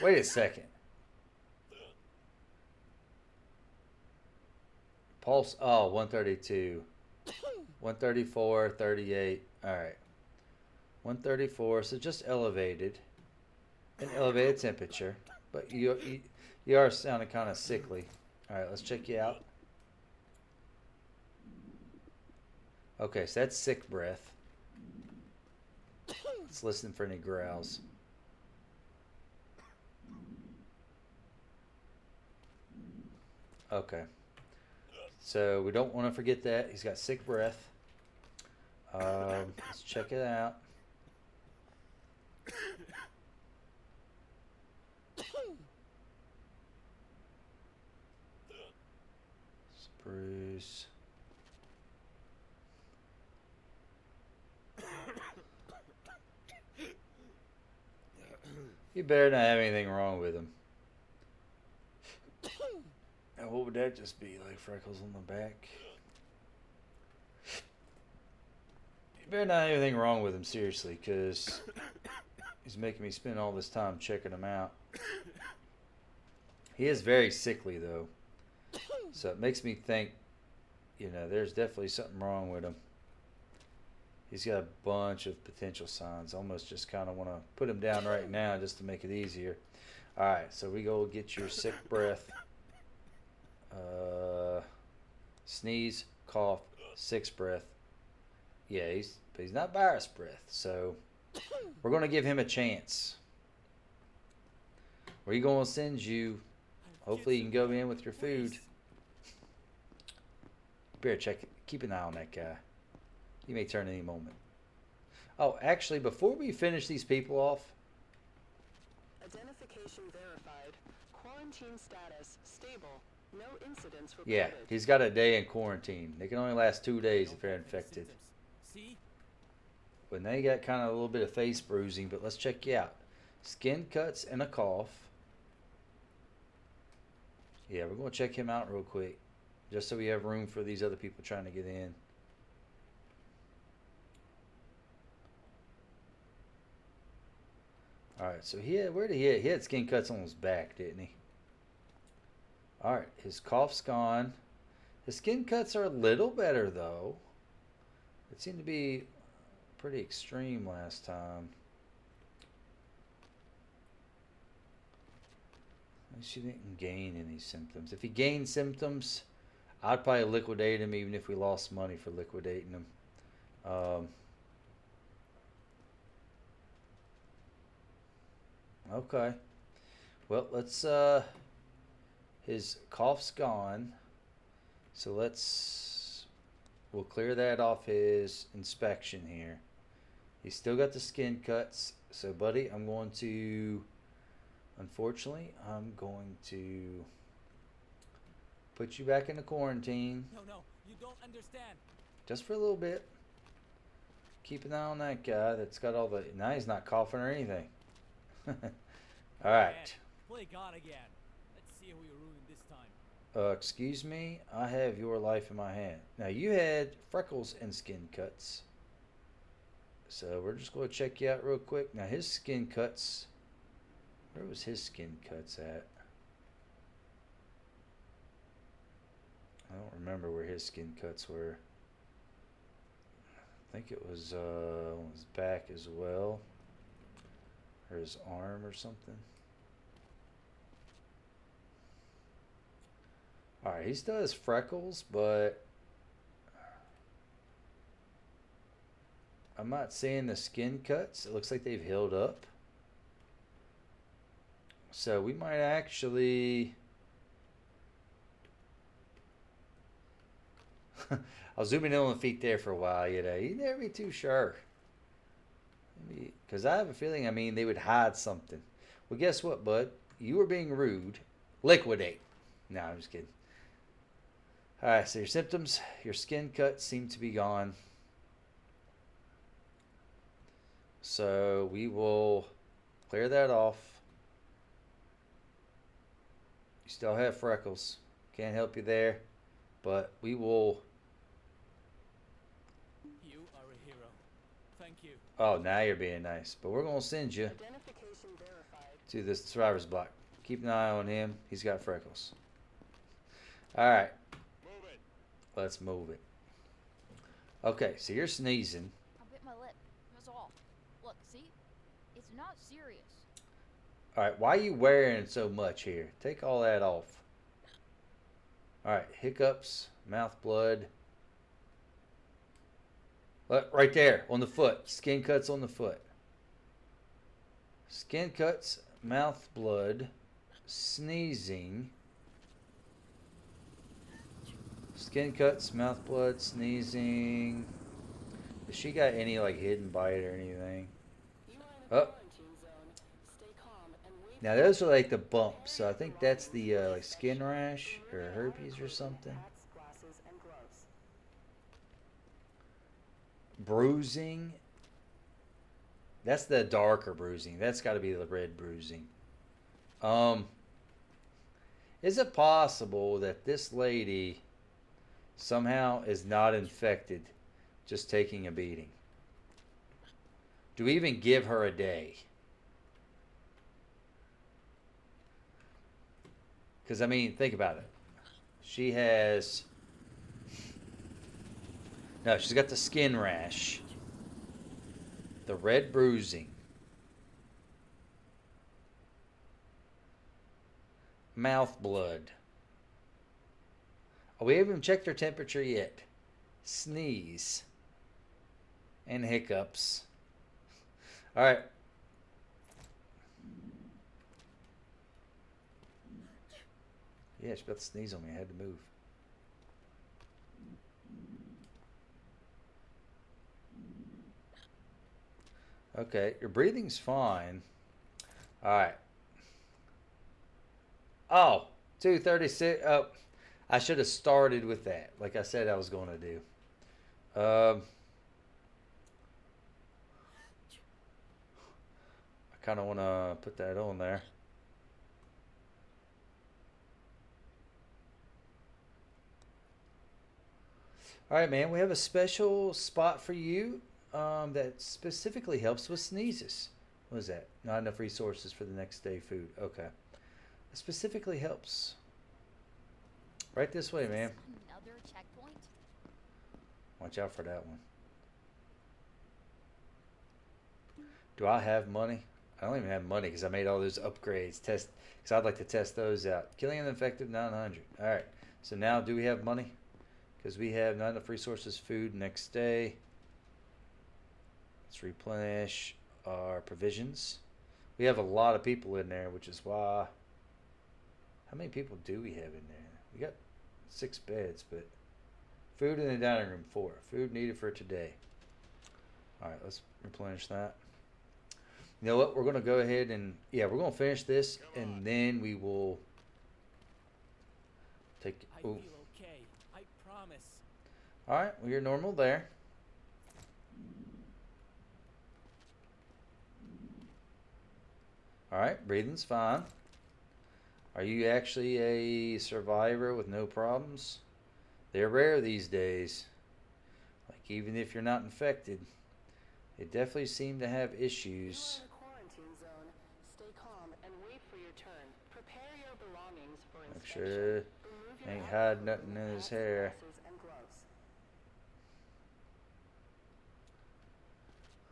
Wait a second. Pulse, 132. 134, 38. All right. 134, so just elevated. An elevated temperature. But you are sounding kind of sickly. All right, let's check you out. Okay, so that's sick breath. Let's listen for any growls. Okay. So we don't want to forget that. He's got sick breath. Let's check it out. Spruce. You better not have anything wrong with him. Now, what would that just be? Like freckles on the back? You better not have anything wrong with him, seriously, because he's making me spend all this time checking him out. He is very sickly, though. So it makes me think, you know, there's definitely something wrong with him. He's got a bunch of potential signs. Almost just kind of want to put him down right now just to make it easier. All right, so we go get your sick breath. Sneeze, cough, sick breath. Yeah, but he's not virus breath. So we're going to give him a chance. We're going to send you. Hopefully you can go in with your food. Better check it. Keep an eye on that guy. He may turn any moment. Oh, actually, before we finish these people off. Identification verified. Quarantine status stable. No incidents reported. Yeah, he's got a day in quarantine. They can only last 2 days if they're infected. See? When they got kind of a little bit of face bruising, but let's check you out. Skin cuts and a cough. Yeah, we're going to check him out real quick. Just so we have room for these other people trying to get in. Alright, so where did he hit? He had skin cuts on his back, didn't he? Alright, his cough's gone. His skin cuts are a little better, though. It seemed to be pretty extreme last time. At least he didn't gain any symptoms. If he gained symptoms, I'd probably liquidate him even if we lost money for liquidating him. Okay. Well, let's, his cough's gone. So we'll clear that off his inspection here. He's still got the skin cuts. So, buddy, unfortunately, I'm going to put you back into quarantine. No, you don't understand. Just for a little bit. Keep an eye on that guy that's got all the... Now he's not coughing or anything. Alright. Play God again. Let's see who you ruin this time. Excuse me. I have your life in my hand. Now, you had freckles and skin cuts. So, we're just going to check you out real quick. Now, his skin cuts... Where was his skin cuts at? I don't remember where his skin cuts were. I think it was on his back as well. Or his arm or something. Alright, he still has freckles, but I'm not seeing the skin cuts. It looks like they've healed up. So we might actually... I'll zoom in on the feet there for a while, you know. You'd never be too sure. Because I have a feeling, they would hide something. Well, guess what, bud? You were being rude. Liquidate. No, I'm just kidding. Alright, so your symptoms, your skin cuts seem to be gone. So we will clear that off. You still have freckles. Can't help you there. But we will... You are a hero. Thank you. Oh, now you're being nice. But we're going to send you Identification verified. to the survivor's block. Keep an eye on him. He's got freckles. Alright. Move it. Let's move it. Okay, so you're sneezing. I bit my lip. That's all. Look, see? It's not serious. Alright, why are you wearing so much here? Take all that off. Alright, hiccups, mouth blood. Look, right there on the foot. Skin cuts on the foot. Skin cuts, mouth blood, sneezing. Skin cuts, mouth blood, sneezing. Has she got any like hidden bite or anything? You are in a Oh, quarantine zone. Stay calm and wait now for those are your like the turn. bumps. So I think that's the like skin rash or Remove herpes or equipment, something. hats, glasses, and gloves. Bruising. That's the darker bruising. That's got to be the red bruising. Um, is it possible that this lady somehow is not infected, just taking a beating? Do we even give her a day? Because, I mean, think about it. She has... No, she's got the skin rash. The red bruising. Mouth blood. Oh, we haven't even checked her temperature yet. Sneeze. And hiccups. Alright. Yeah, she's about to sneeze on me. I had to move. Okay, your breathing's fine. Alright. Oh, 236. Oh, I should have started with that. Like I said I was going to do. I kind of want to put that on there. All right, man. We have a special spot for you that specifically helps with sneezes. What is that? Not enough resources for the next day food. Okay. It specifically helps. Right this way, man. Another checkpoint? Watch out for that one. Do I have money? I don't even have money because I made all those upgrades. Test because I'd like to test those out. Killing an infected 900. All right. So now, do we have money? Because we have not enough resources. Food next day. Let's replenish our provisions. We have a lot of people in there, which is why. How many people do we have in there? We got 6 beds, but food in the dining room 4. Food needed for today. All right, let's replenish that. You know what? We're gonna go ahead and we're gonna finish this, and then we will take. I Ooh. feel okay. I promise. All right, well, you're normal there. All right, breathing's fine. Are you actually a survivor with no problems? They're rare these days. Like, even if you're not infected, they definitely seem to have You issues. are in a quarantine zone. Stay calm and wait for your turn. Prepare your belongings for Make inspection. sure Remove your ain't eye hiding equipment, nothing in his hats, hair. glasses, and gloves.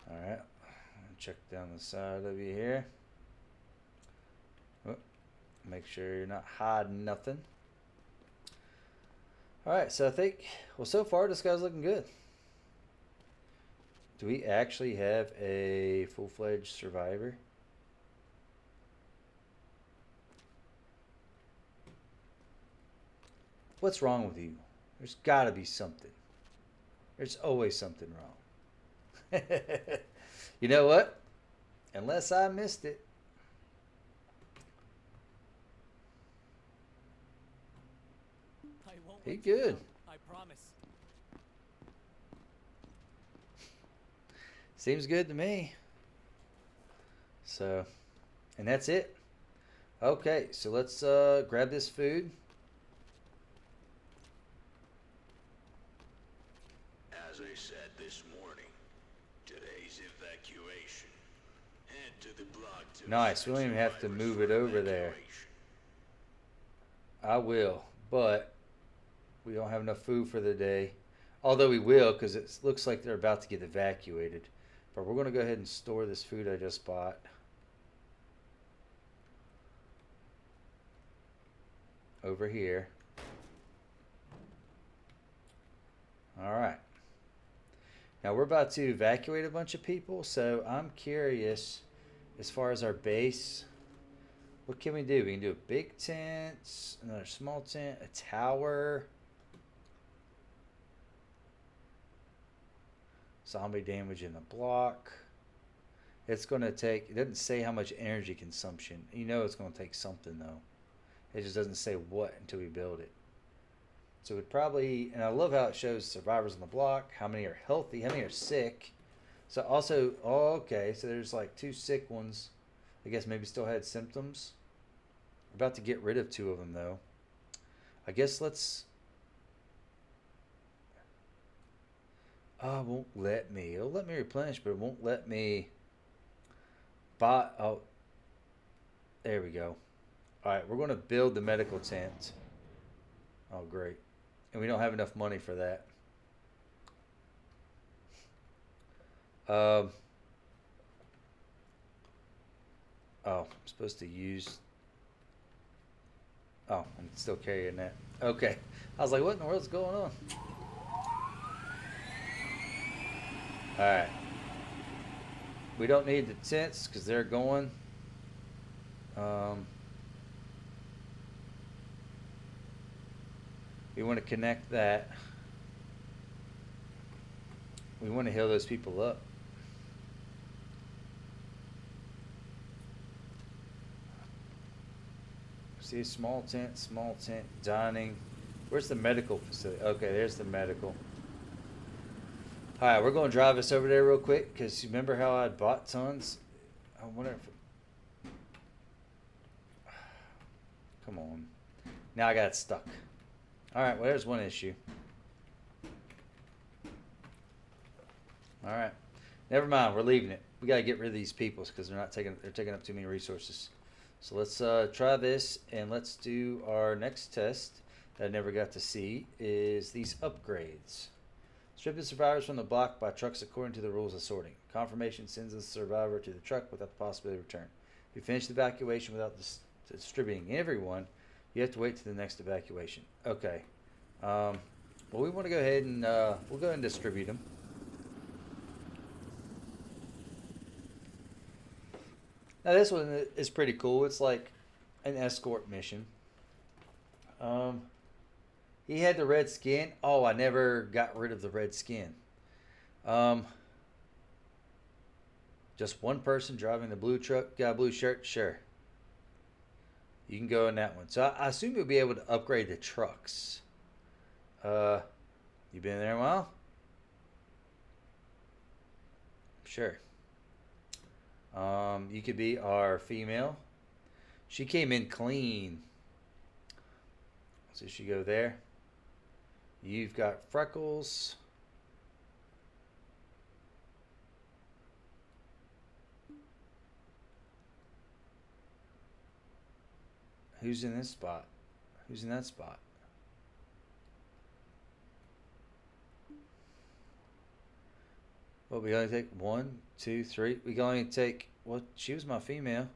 All right, check down the side of you here. Oh, make sure you're not hiding nothing. All right, so I think, well, so far this guy's looking good. Do we actually have a full-fledged survivor? What's wrong with you? There's got to be something. There's always something wrong. You know what? Unless I missed it. I won't He let you good. down. I promise. Seems good to me. So, and that's it. Okay, so let's grab this food. As I said this morning, today's evacuation. Head to the block to Nice, we don't even have to move it over there. I will, but we don't have enough food for the day. Although we will, because it looks like they're about to get evacuated. But we're going to go ahead and store this food I just bought. Over here. Alright. Now we're about to evacuate a bunch of people, so I'm curious as far as our base. What can we do? We can do a big tent, another small tent, a tower. Zombie damage in the block. It's going to take, it doesn't say how much energy consumption. You know it's going to take something though. It just doesn't say what until we build it. So it probably, and I love how it shows survivors on the block, how many are healthy, how many are sick. So also, oh, okay, so there's like 2 sick ones. I guess maybe still had symptoms. We're about to get rid of 2 of them though. I guess let's, oh, it won't let me. It'll let me replenish, but it won't let me buy, oh, there we go. All right, we're going to build the medical tent. Oh, great. And we don't have enough money for that. Oh, I'm supposed to use... Oh, I'm still carrying that. Okay. I was like, what in the world's going on? Alright. We don't need the tents because they're going. We want to connect that. We want to heal those people up. See, small tent, dining. Where's the medical facility? Okay, there's the medical. Alright, we're going to drive us over there real quick because you remember how I bought tons? I wonder if... Come on. Now I got it stuck. Alright, well there's one issue. Alright. Never mind, we're leaving it. We gotta get rid of these people because they're taking up too many resources. So let's try this, and let's do our next test that I never got to see is these upgrades. Strip the survivors from the block by trucks according to the rules of sorting. Confirmation sends the survivor to the truck without the possibility of return. If you finish the evacuation without distributing everyone, you have to wait to the next evacuation. Okay. Well, we want to go ahead and we'll go ahead and distribute them. Now this one is pretty cool. It's like an escort mission. He had the red skin. Oh, I never got rid of the red skin. Just one person driving the blue truck. Got a blue shirt? Sure. You can go in that one. So I assume you'll be able to upgrade the trucks. You been there a while? Sure. You could be our female. She came in clean. So she go there. You've got freckles. Who's in this spot? Who's in that spot? Well, we only take 1, 2, 3. We can only take... Well, she was my female.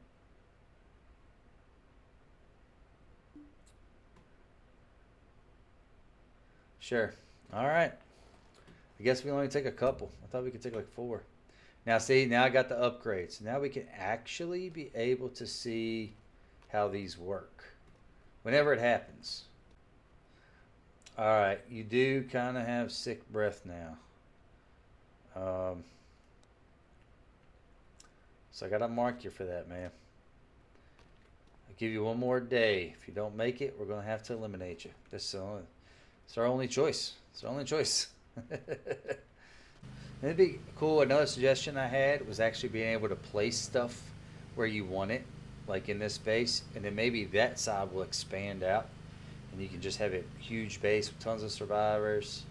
Sure. Alright. I guess we only take a couple. I thought we could take like 4. Now see, now I got the upgrades. Now we can actually be able to see how these work. Whenever it happens. Alright, you do kind of have sick breath now. So I gotta mark you for that, man. I'll give you one more day. If you don't make it, we're gonna have to eliminate you. It's our only choice. It's our only choice. It'd be cool. Another suggestion I had was actually being able to place stuff where you want it, like in this base, and then maybe that side will expand out, and you can just have a huge base with tons of survivors.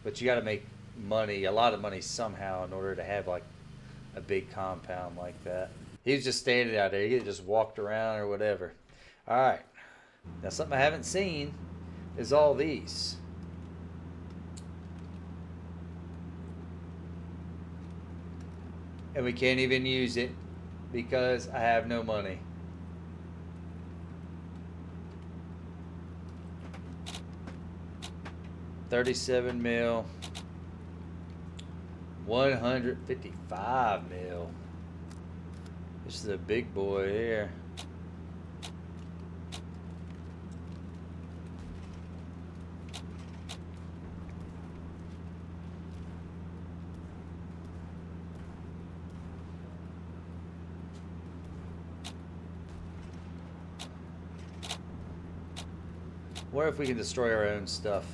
But you got to make money, a lot of money somehow, in order to have like a big compound like that. He was just standing out there. He could have just walked around or whatever. All right. Now something I haven't seen is all these. And we can't even use it because I have no money. $37 mil. 155 mil. This is a big boy here. What if we can destroy our own stuff?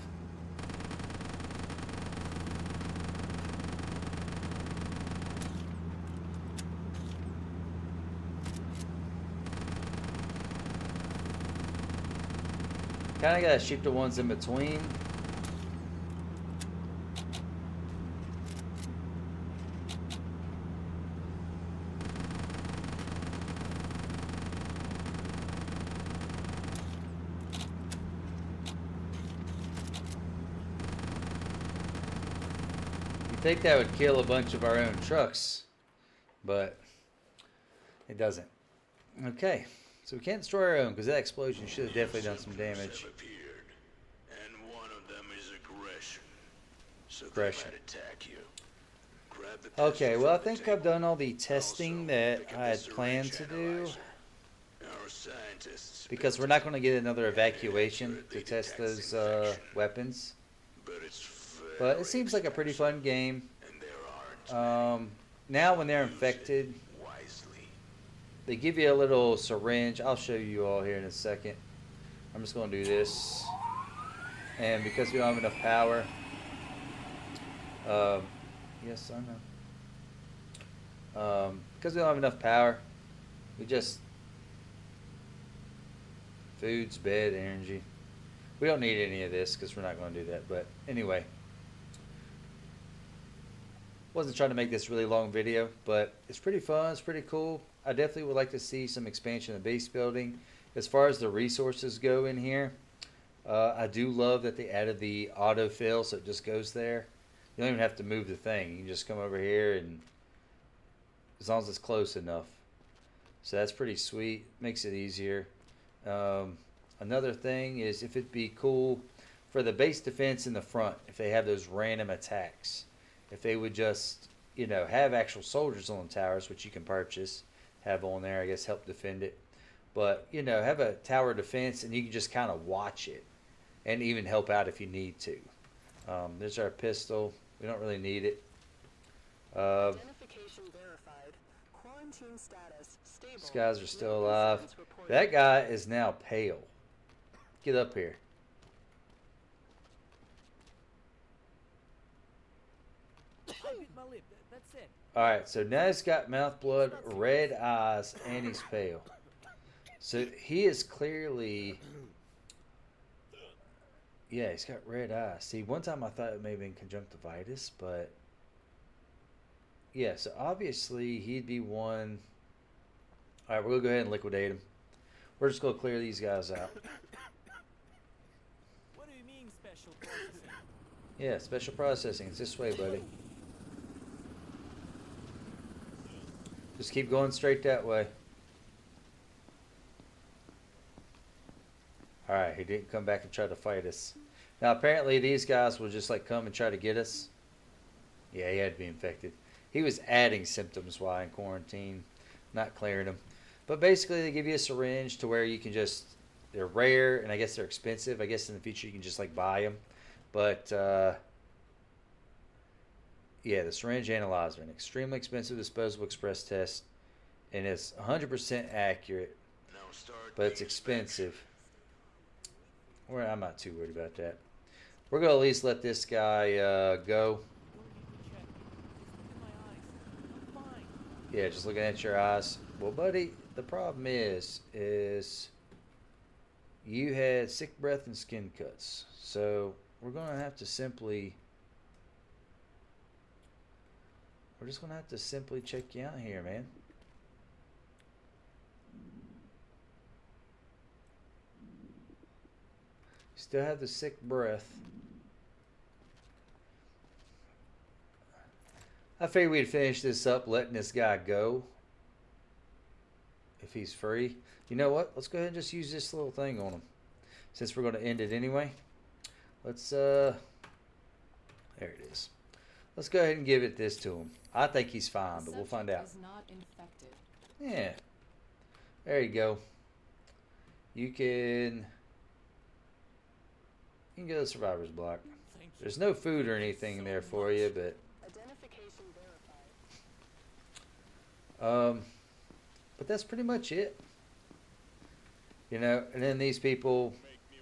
Kinda gotta shoot the ones in between. You'd think that would kill a bunch of our own trucks, but it doesn't. Okay. So we can't destroy our own because that explosion should have definitely done some damage. Have appeared, and one of them is aggression. So Aggression. they might attack you. Grab the Okay, pistol well I from the think I've table. done all the testing Also, that pick up I had the planned syringe to do analyzer. Our scientists because we're not going to get another evacuation to test those weapons. But it's But it seems like a pretty fun game. and there aren't Now when they're infected, wisely. they give you a little syringe. I'll show you all here in a second. I'm just going to do this. And because we don't have enough power. Yes, I know. Because we don't have enough power, we just... Foods, bed, energy. We don't need any of this because we're not going to do that. But anyway. Wasn't trying to make this really long video, but it's pretty fun. It's pretty cool. I definitely would like to see some expansion of base building. As far as the resources go in here, I do love that they added the autofill, so it just goes there. You don't even have to move the thing. You can just come over here, and as long as it's close enough. So that's pretty sweet. Makes it easier. Another thing is if it'd be cool for the base defense in the front, if they have those random attacks. If they would just, you know, have actual soldiers on the towers, which you can purchase, have on there, I guess, help defend it. But, you know, have a tower defense and you can just kind of watch it and even help out if you need to. There's our pistol. We don't really need it. Identification verified. Quarantine status stable. These guys are still No alive. concerns reported. That guy is now pale. Get up here. I bit my lip. That's it. Alright, so now he's got mouth blood, red eyes, and he's pale. So he is clearly... Yeah, he's got red eyes. See, one time I thought it may have been conjunctivitis, but... Yeah, so obviously he'd be one... Alright, we're going to go ahead and liquidate him. We're just going to clear these guys out. What do you mean special processing? Yeah, special processing. It's this way, buddy. Just keep going straight that way. Alright, he didn't come back and try to fight us. Now, apparently these guys will just, like, come and try to get us. Yeah, he had to be infected. He was adding symptoms while in quarantine, not clearing them. But basically, they give you a syringe to where you can just... They're rare, and I guess they're expensive. I guess in the future you can just, like, buy them. But, yeah, the syringe analyzer, an extremely expensive disposable express test, and it's 100% accurate, Now start but it's the expensive. Well, I'm not too worried about that. We're going to at least let this guy go. Don't need to check. Just look in my eyes. I'm fine. Yeah, just looking at your eyes. Well, buddy, the problem is you had sick breath and skin cuts. So we're going to have to simply... We're just going to have to simply check you out here, man. Still have the sick breath. I figured we'd finish this up letting this guy go. If he's free. You know what? Let's go ahead and just use this little thing on him. Since we're going to end it anyway. Let's, there it is. Let's go ahead and give it this to him. I think he's fine, The but we'll find subject out. is not infected. Yeah. There you go. You can go to the survivor's block. Thank you. There's no food or anything there for you, but Identification verified. but that's pretty much it. You know, and then these people,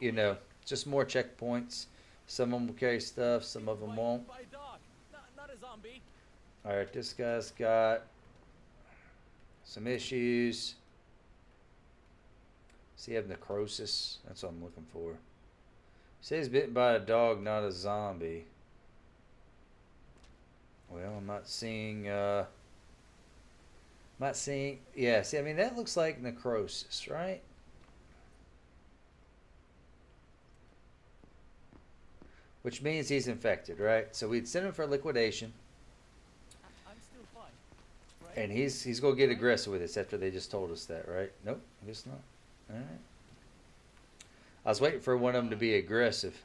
you know, just more checkpoints. Some of them will carry stuff, some of them won't. By a dog, not a zombie. All right, this guy's got some issues. Does he have necrosis? That's what I'm looking for. Says bitten by a dog, not a zombie. Well, I'm not seeing. Yeah, see, I mean, that looks like necrosis, right? Which means he's infected, right? So we'd send him for liquidation, I'm still fine. Right? and he's gonna get aggressive with us after they just told us that, right? Nope, I guess not. All right. I was waiting for one of them to be aggressive.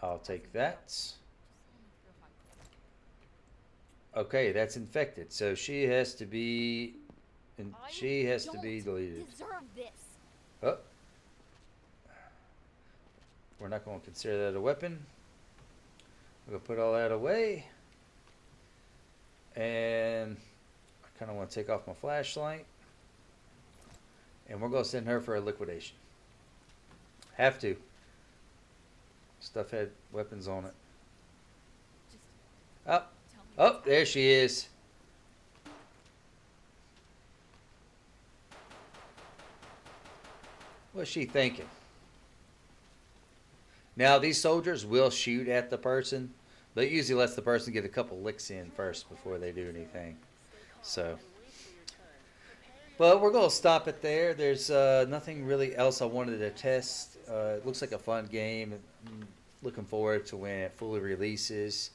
I'll take that. Okay, that's infected. So she has to be, and she has to be deleted. Deserve this. Oh. We're not going to consider that a weapon. We're going to put all that away. And I kind of want to take off my flashlight. And we're going to send her for a liquidation. Have to. Stuff had weapons on it. Just Oh, tell me. oh, there she is. What's she thinking? Now, these soldiers will shoot at the person, but it usually lets the person get a couple licks in first before they do anything. So, but we're going to stop it there. There's nothing really else I wanted to test. It looks like a fun game. I'm looking forward to when it fully releases.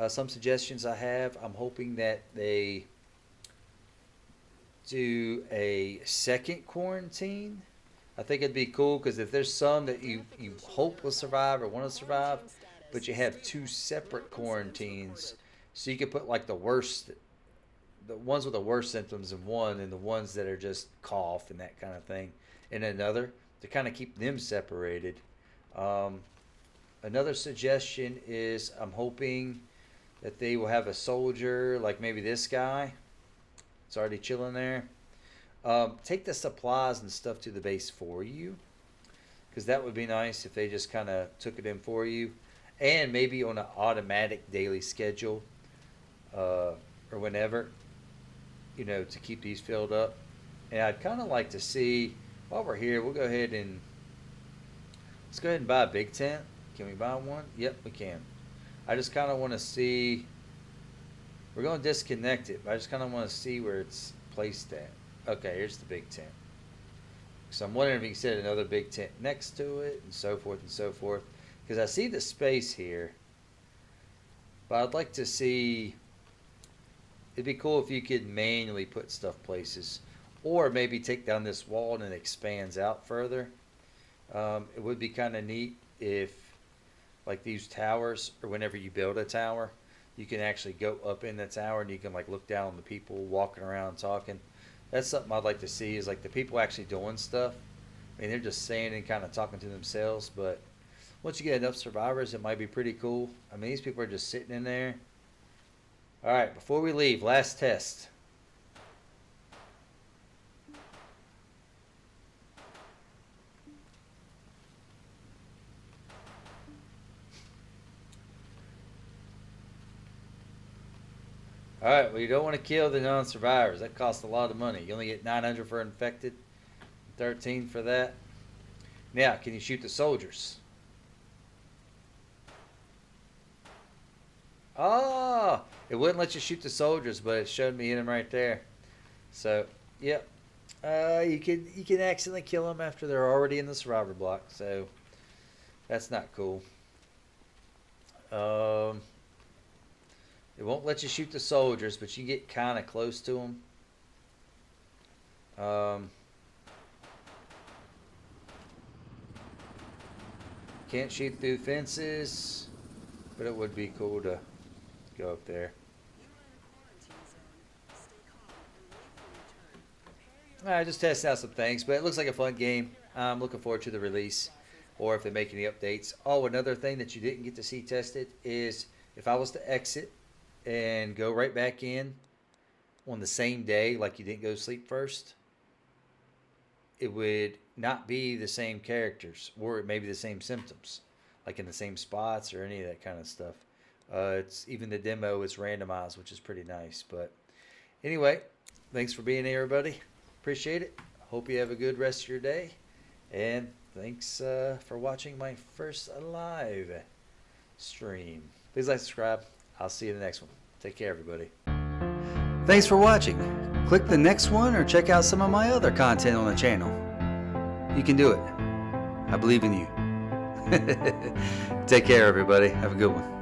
Some suggestions I have, I'm hoping that they do a second quarantine. I think it'd be cool because if there's some that you hope will survive or want to survive, but you have two separate quarantines, so you could put like the ones with the worst symptoms in one, and the ones that are just cough and that kind of thing in another, to kind of keep them separated. Another suggestion is I'm hoping that they will have a soldier like maybe this guy. It's already chilling there. Take the supplies and stuff to the base for you, because that would be nice if they just kind of took it in for you, and maybe on an automatic daily schedule, or whenever, you know, to keep these filled up. And I'd kind of like to see, while we're here, we'll go ahead and let's go ahead and buy a big tent. Can we buy one? Yep, we can. I just kind of want to see. We're going to disconnect it, but I just kind of want to see where it's placed at. Okay, here's the big tent. So I'm wondering if you can set another big tent next to it, and so forth and so forth. Because I see the space here, but I'd like to see. It'd be cool if you could manually put stuff places, or maybe take down this wall and it expands out further. It would be kind of neat if, like these towers, or whenever you build a tower, you can actually go up in the tower and you can like look down on the people walking around talking. That's something I'd like to see, is like the people actually doing stuff. I mean, they're just saying and kind of talking to themselves, but once you get enough survivors, it might be pretty cool. I mean, these people are just sitting in there. All right, before we leave, last test. All right, well, you don't want to kill the non-survivors. That costs a lot of money. You only get 900 for infected, 13 for that. Now, can you shoot the soldiers? Oh, it wouldn't let you shoot the soldiers, but it showed me hitting them right there. So, yep. You can accidentally kill them after they're already in the survivor block. So, that's not cool. It won't let you shoot the soldiers, but you get kind of close to them. Can't shoot through fences, but it would be cool to go up there. Alright, just testing out some things, but it looks like a fun game. I'm looking forward to the release, or if they make any updates. Oh, another thing that you didn't get to see tested is if I was to exit and go right back in on the same day, like you didn't go to sleep first, it would not be the same characters, or it may be the same symptoms, like in the same spots or any of that kind of stuff. It's even the demo is randomized, which is pretty nice. But anyway, thanks for being here, everybody. Appreciate it. Hope you have a good rest of your day, and thanks for watching my first live stream. Please like, subscribe. I'll see you in the next one. Take care, everybody. Thanks for watching. Click the next one or check out some of my other content on the channel. You can do it. I believe in you. Take care, everybody. Have a good one.